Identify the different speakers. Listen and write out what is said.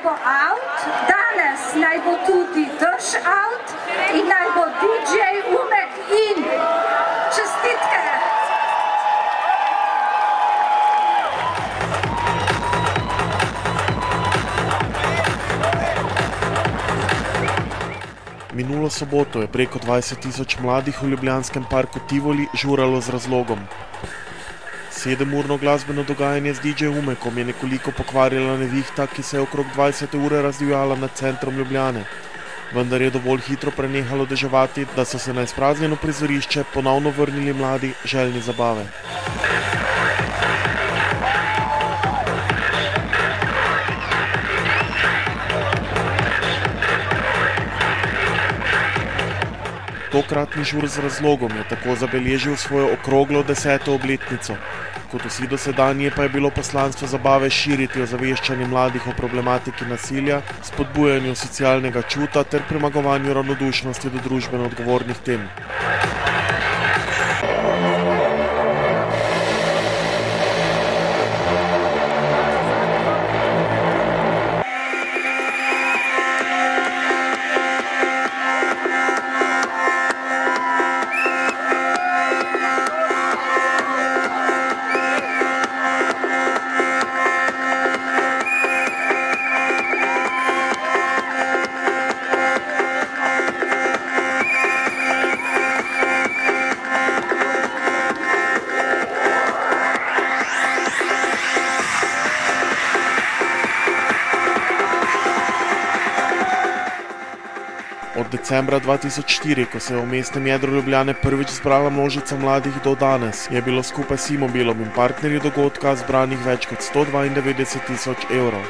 Speaker 1: bo out, danes naj bo tudi Drž out in naj bo DJ Umek in. Čestitke!
Speaker 2: Minulo soboto je preko 20.000 mladih v ljubljanskem parku Tivoli žuralo z razlogom. 7-urno glasbeno dogajanje z DJ Umekom je nekoliko pokvarila nevihta, ki se je okrog 20. ure razdivjala nad centrom Ljubljane. Vendar je dovolj hitro prenehalo deževati, da so se na izpraznjeno prizorišče ponovno vrnili mladi željni zabave. Tokratni žur z razlogom je tako zabeležil svojo okroglo 10. obletnico. Kot vsi dosedanji pa je bilo poslanstvo zabave širiti ozaveščanje mladih o problematiki nasilja, spodbujanju socialnega čuta ter premagovanju ravnodušnosti do družbeno odgovornih tem. Od decembra 2004, ko se je v mestnem jedru Ljubljane prvič zbrala množica mladih do danes, je bilo skupaj s Simobilom in partnerji dogodka zbranih več kot 192.000 evrov.